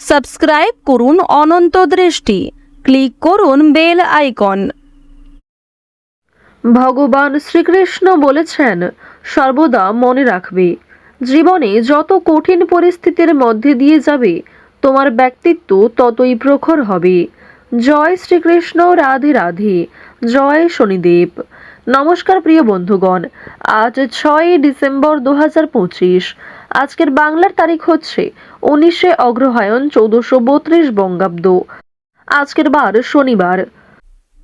Subscribe করুন অনন্ত দৃষ্টি, click করুন বেল আইকন। ভগবান শ্রীকৃষ্ণ বলেছেন, সর্বদা মনে রাখবে, জীবনে যত কঠিন পরিস্থিতির মধ্যে দিয়ে যাবে তোমার ব্যক্তিত্ব ততই প্রখর হবে। জয় শ্রীকৃষ্ণ, রাধে রাধে, জয় শনিদেব। নমস্কার প্রিয় বন্ধুগণ, আজ 6 ডিসেম্বর 2025। আজকের বাংলার তারিখ হচ্ছে 19 অগ্রহায়ণ 1432 বঙ্গাব্দ। আজকের বার শনিবার।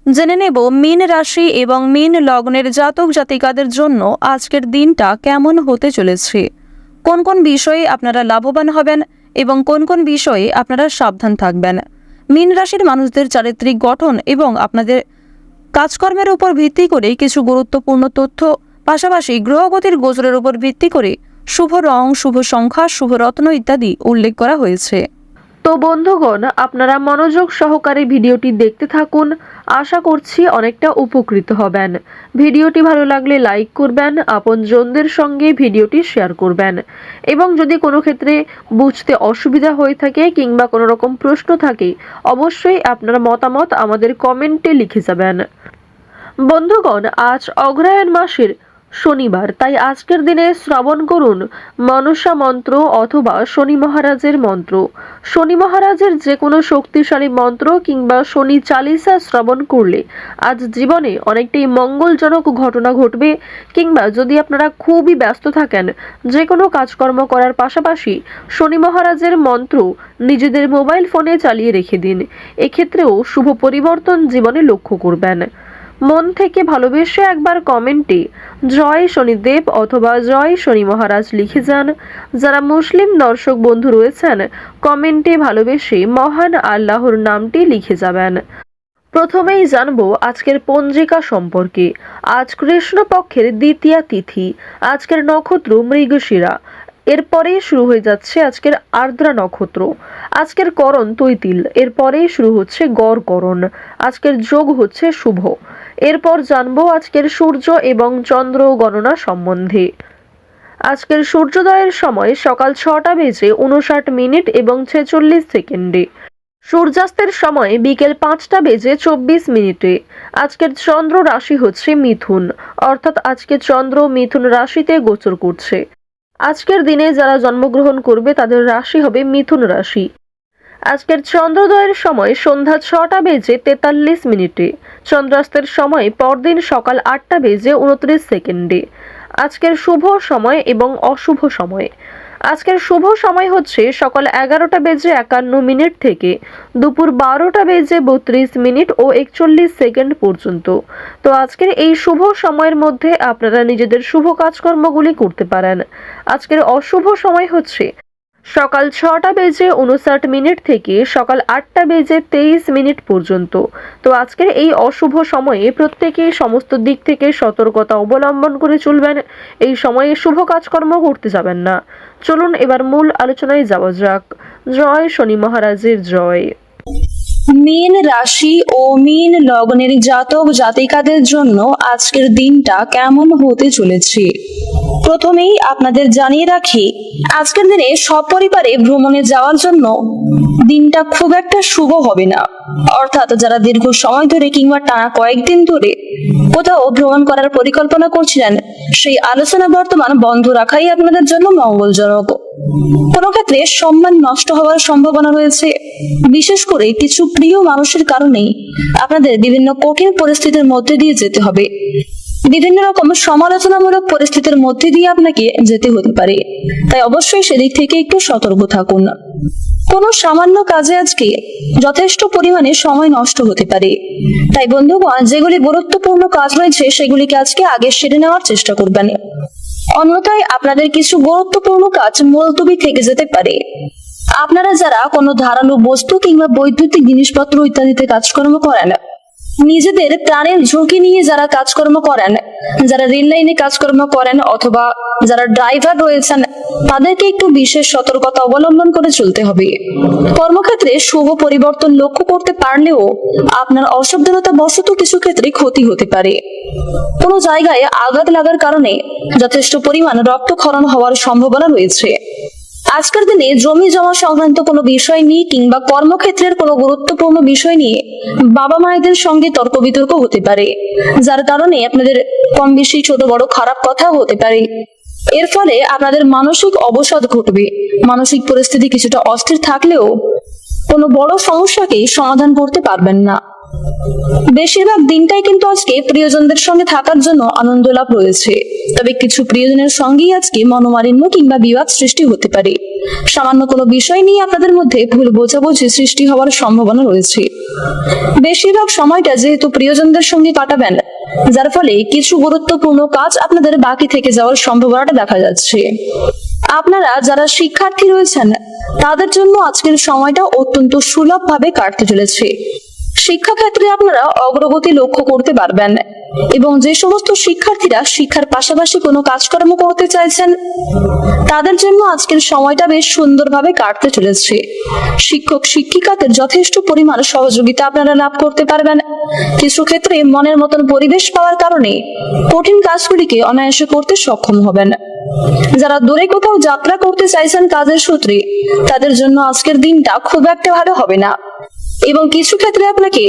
জেনে নেব মীন রাশি এবং মীন লগ্নের জাতক জাতিকাদের জন্য আজকের দিনটা কেমন হতে চলেছে, কোন কোন বিষয়ে আপনারা লাভবান হবেন এবং কোন কোন বিষয়ে আপনারা সাবধান থাকবেন। মীন রাশির মানুষদের চারিত্রিক গঠন এবং আপনাদের কাজকর্মের উপর ভিত্তি করে কিছু গুরুত্বপূর্ণ তথ্য, পাশাপাশি গ্রহগতির গোচরের উপর ভিত্তি করে শুভ রং, শুভ সংখ্যা, শুভ রত্ন ইত্যাদি উল্লেখ করা হয়েছে। তো বন্ধুগণ, আপনারা মনোযোগ সহকারে ভিডিওটি দেখতে থাকুন। আশা করছি অনেকটা উপকৃত হবেন। ভিডিওটি ভালো লাগলে লাইক করবেন, আপনজনদের সঙ্গে ভিডিওটি শেয়ার করবেন এবং যদি কোনো ক্ষেত্রে বুঝতে অসুবিধা হয়ে থাকে কিংবা কোনো রকম প্রশ্ন থাকে, অবশ্যই আপনার মতামত আমাদের কমেন্টে লিখে যাবেন। বন্ধুগণ, আজ অগ্রহায়ণ মাসের শনিবার, তাই আজকের দিনে শ্রবণ করুন মনসা মন্ত্র অথবা শনি মহারাজের মন্ত্র। শনি মহারাজের যে কোনো শক্তিশালী মন্ত্র কিংবা শনি চালিসা শ্রবণ করলে আজ জীবনে অনেকটাই মঙ্গলজনক ঘটনা ঘটবে। কিংবা যদি আপনারা খুবই ব্যস্ত থাকেন, যে কোনো কাজকর্ম করার পাশাপাশি শনি মহারাজের মন্ত্র নিজেদের মোবাইল ফোনে চালিয়ে রেখে দিন। এক্ষেত্রেও শুভ পরিবর্তন জীবনে লক্ষ্য করবেন। মন থেকে ভালোবেসে একবার কমেন্টে জয় শনিদেব অথবা জয় শনি মহারাজ লিখে যান। যারা মুসলিম দর্শক বন্ধু রয়েছেন, কমেন্টে ভালোবেসে মহান আল্লাহর নামটি লিখে যাবেন। প্রথমেই জানবো আজকের পঞ্জিকা সম্পর্কে। আজ কৃষ্ণপক্ষের দ্বিতীয়া তিথি। আজকের নক্ষত্র মৃগশিরা। এরপরেই শুরু হয়ে যাচ্ছে আজকের আর্দ্রা নক্ষত্র। আজকের করণ তৈতিল। এরপরেই শুরু হচ্ছে গড় করণ। আজকের যোগ হচ্ছে শুভ। এরপর জানবো আজকের সূর্য এবং চন্দ্র গণনা সম্বন্ধে। আজকের সূর্যোদয়ের সময় সকাল 6:59 এবং 46 সেকেন্ডে। সূর্যাস্তের সময় বিকেল 5:24। আজকের চন্দ্র রাশি হচ্ছে মিথুন, অর্থাৎ আজকে চন্দ্র মিথুন রাশিতে গোচর করছে। আজকের দিনে যারা জন্মগ্রহণ করবে তাদের রাশি হবে মিথুন রাশি। আজকের চন্দ্রোদয়ের সময় সন্ধ্যা 6:43। চন্দ্রাস্তের সময় পরদিন সকাল 8:29। আজকের শুভ সময় এবং অশুভ সময়। আজকের শুভ সময় হচ্ছে সকাল 11:51 থেকে দুপুর 12:32 ও 41 সেকেন্ড পর্যন্ত। তো আজকের এই শুভ সময়ের মধ্যে আপনারা নিজেদের শুভ কাজকর্মগুলি করতে পারেন। আজকের অশুভ সময় হচ্ছে সকাল 6:59 থেকে সকাল 8:23 পর্যন্ত। তো আজকের এই অশুভ সময়ে প্রত্যেকেই সমস্ত দিক থেকে সতর্কতা অবলম্বন করে চলবেন। এই সময়ে শুভ কাজকর্ম করতে যাবেন না। চলুন এবার মূল আলোচনায় যাওয়া যাক। জয় শনি মহারাজের জয়। মীন রাশি ও মীন লগ্নের জাতক জাতিকাদের জন্য আজকের দিনটা কেমন হতে চলেছে, প্রথমেই আপনাদের জানিয়ে রাখি, আজকের দিনে সপরিবারে ভ্রমণে যাওয়ার জন্য দিনটা খুব একটা শুভ হবে না। অর্থাৎ যারা দীর্ঘ সময় ধরে কিংবা টানা কয়েকদিন ধরে কোথাও ভ্রমণ করার পরিকল্পনা করছিলেন, সেই আলোচনা বর্তমান বন্ধ রাখাই আপনাদের জন্য মঙ্গলজনক। কোনো ক্ষেত্রে সম্মান নষ্ট হওয়ার সম্ভাবনা রয়েছে। বিশেষ করে কিছু প্রিয় মানুষের কারণেই আপনাদের বিভিন্ন কঠিন পরিস্থিতির মধ্যে দিয়ে যেতে হবে। বিভিন্ন রকম সমালোচনামূলক পরিস্থিতির মধ্যে দিয়ে আপনাকে যেতে হতে পারে, তাই অবশ্যই সেদিক থেকে একটু সতর্ক থাকুন। কোনো সামান্য কাজে আজকে যথেষ্ট পরিমাণে সময় নষ্ট হতে পারে, তাই বন্ধুগণ যেগুলি গুরুত্বপূর্ণ কাজ রয়েছে সেগুলিকে আজকে আগে সেরে নেওয়ার চেষ্টা করবেন। অন্যথায় আপনাদের কিছু গুরুত্বপূর্ণ কাজ মুলতবি থেকে যেতে পারে। আপনারা যারা কোনো ধারালো বস্তু কিংবা বৈদ্যুতিক জিনিসপত্র ইত্যাদিতে কাজকর্ম করেন, নিজেদের প্রাণের ঝুঁকি নিয়ে যারা কাজকর্ম করেন, যারা রেল লাইনে কাজকর্ম করেন অথবা যারা ড্রাইভার রয়েছেন, তাদেরকে একটু বিশেষ সতর্কতা অবলম্বন করে চলতে হবে। কর্মক্ষেত্রে শুভ পরিবর্তন লক্ষ্য করতে পারলেও আপনার অসাবধানতা বশত কিছু ক্ষেত্রে ক্ষতি হতে পারে। কোনো জায়গায় আঘাত লাগার কারণে যথেষ্ট পরিমাণ রক্তক্ষরণ হওয়ার সম্ভাবনা রয়েছে। আজকের দিনে জমি জমা সংক্রান্ত কোনো বিষয় নিয়ে কিংবা কর্মক্ষেত্রের কোনো গুরুত্বপূর্ণ বিষয় নিয়ে বাবা মায়েদের সঙ্গে তর্ক বিতর্ক হতে পারে, যার কারণে আপনাদের কম বেশি ছোট বড় খারাপ কথা হতে পারে। এর ফলে আপনাদের মানসিক অবসাদ ঘটবে। মানসিক পরিস্থিতি কিছুটা অস্থির থাকলেও কোনো বড় সমস্যাকেই সমাধান করতে পারবেন না। বেশিরভাগ দিনটাই কিন্তু আজকে প্রিয়জনদের সঙ্গে থাকার জন্য আনন্দ লাভ রয়েছে, তবে কিছু প্রিয়জনের সঙ্গেই আজকে মনোমালিন্য কিংবা বিবাদ সৃষ্টি হতে পারে। সামান্য কোনো বিষয় নিয়ে আপনাদের মধ্যে ভুল বোঝাবুঝি সৃষ্টি হওয়ার সম্ভাবনা রয়েছে। বেশিরভাগ সময়টা যেহেতু প্রিয়জনদের সঙ্গে কাটাবেন, যার ফলে কিছু গুরুত্বপূর্ণ কাজ আপনাদের বাকি থেকে যাওয়ার সম্ভাবনাটা দেখা যাচ্ছে। আপনারা যারা শিক্ষার্থী রয়েছেন তাদের জন্য আজকের সময়টা অত্যন্ত সুলভভাবে কাটতে চলেছে। শিক্ষাক্ষেত্রে আপনারা অগ্রগতি লক্ষ্য করতে পারবেন এবং যে সমস্ত শিক্ষার্থীরা শিক্ষার পাশাপাশি কোনো কাজকর্ম করতে চাইছেন তাদের জন্য আজকের সময়টা বেশ সুন্দরভাবে কাটতে চলেছে। শিক্ষক শিক্ষিকাদের যথেষ্ট পরিমাণ সহযোগিতা আপনারা লাভ করতে পারবেন। কিছু ক্ষেত্রে মনের মতন পরিবেশ পাওয়ার কারণে কঠিন কাজগুলিকে অনায়াসে করতে সক্ষম হবেন। যারা দূরে কোথাও যাত্রা করতে চাইছেন কাজের সূত্রে তাদের জন্য আজকের দিনটা খুব একটা ভালো হবে না এবং কিছু ক্ষেত্রে আপনাকে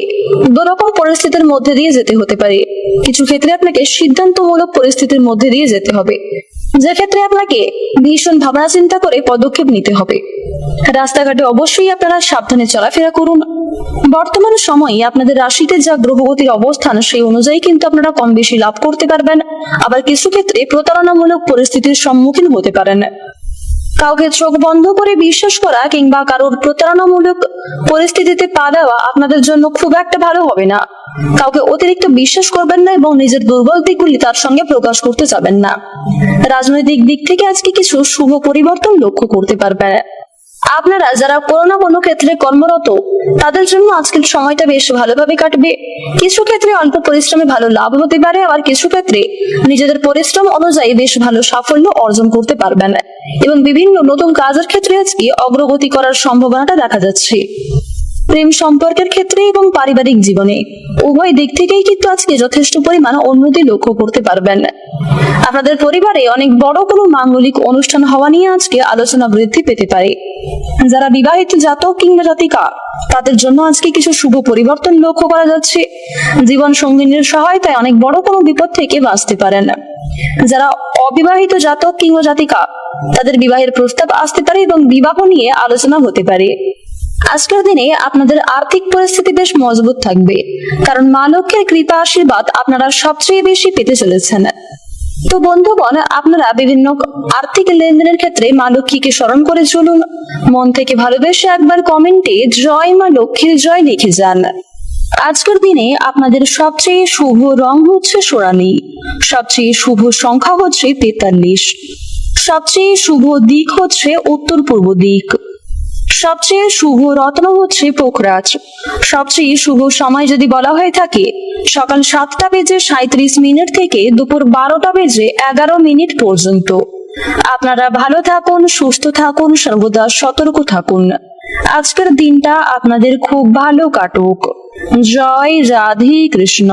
দুরকম পরিস্থিতির মধ্যে দিয়ে যেতে হতে পারে। কিছু ক্ষেত্রে আপনাকে সিদ্ধান্তমূলক পরিস্থিতির মধ্যে দিয়ে যেতে হবে, যে ক্ষেত্রে আপনাকে ভীষণ ভাবনা চিন্তা করে পদক্ষেপ নিতে হবে। রাস্তাঘাটে অবশ্যই আপনারা সাবধানে চলাফেরা করুন। বর্তমান সময়ে আপনাদের রাশিতে যা গ্রহগতির অবস্থান সেই অনুযায়ী কিন্তু আপনারা কম বেশি লাভ করতে পারবেন, আবার কিছু ক্ষেত্রে প্রতারণামূলক পরিস্থিতির সম্মুখীন হতে পারেন। কাউকে চোখ বন্ধ করে বিশ্বাস করা কিংবা কারোর প্রতারণামূলক পরিস্থিতিতে পা দেওয়া আপনাদের জন্য খুব একটা ভালো হবে না। কাউকে অতিরিক্ত বিশ্বাস করবেন না এবং নিজের দুর্বল দিকগুলি তার সঙ্গে প্রকাশ করতে যাবেন না। রাজনৈতিক দিক থেকে আজকে কিছু শুভ পরিবর্তন লক্ষ্য করতে পারবেন। আপনারা যারা কোনো না কোনো ক্ষেত্রে কর্মরত তাদের জন্য আজকের সময়টা বেশ ভালোভাবে কাটবে। কিছু ক্ষেত্রে অল্প পরিশ্রমে ভালো লাভ হতে পারে, আবার কিছু ক্ষেত্রে নিজেদের পরিশ্রম অনুযায়ী বেশ ভালো সাফল্য অর্জন করতে পারবেন এবং বিভিন্ন নতুন কাজের ক্ষেত্রে আজকে অগ্রগতি করার সম্ভাবনাটা দেখা যাচ্ছে। প্রেম সম্পর্কের ক্ষেত্রে এবং পারিবারিক জীবনে উভয় দিক থেকেই কিন্তু আজকে যথেষ্ট পরিমাণ উন্নতি লক্ষ্য করতে পারবেন। আপনাদের পরিবারে অনেক বড় কোনো মাঙ্গলিক অনুষ্ঠান হওয়া নিয়ে আজকে আলোচনা বৃদ্ধি পেতে পারে। যারা বিবাহিত জাতক কিংবা জাতিকা তাদের জন্য আজকে কিছু শুভ পরিবর্তন লক্ষ্য করা যাচ্ছে। জীবন সঙ্গিনীর সহায়তায় অনেক বড় কোনো বিপদ থেকে বাঁচতে পারেন। যারা অবিবাহিত জাতক কিংবা জাতিকা তাদের বিবাহের প্রস্তাব আসতে পারে এবং বিবাহ নিয়ে আলোচনা হতে পারে। আজকের দিনে আপনাদের আর্থিক পরিস্থিতি বেশ মজবুত থাকবে, কারণ মা লক্ষ্মীর কৃপা আশীর্বাদ আপনারা সবচেয়ে বেশি পেতে চলেছেন। তো বন্ধুগণ, আপনারা বিভিন্ন আর্থিক লেনদেনের ক্ষেত্রে মা লক্ষ্মীকে স্মরণ করে চলুন। মন থেকে ভালোবেসে একবার কমেন্টে জয় মা লক্ষ্মীর জয় লিখে যান। আজকের দিনে আপনাদের সবচেয়ে শুভ রং হচ্ছে সোনালী, সবচেয়ে শুভ সংখ্যা হচ্ছে 43, সবচেয়ে শুভ দিক হচ্ছে উত্তর পূর্ব দিক, সবচেয়ে শুভ রত্ন হচ্ছে পোখরাজ, সবচেয়ে শুভ সময় যদি বলা হয়ে থাকে সকাল 7:37 থেকে দুপুর 12:11 পর্যন্ত। আপনারা ভালো থাকুন, সুস্থ থাকুন, সর্বদা সতর্ক থাকুন। আজকের দিনটা আপনাদের খুব ভালো কাটুক। জয় রাধে কৃষ্ণ।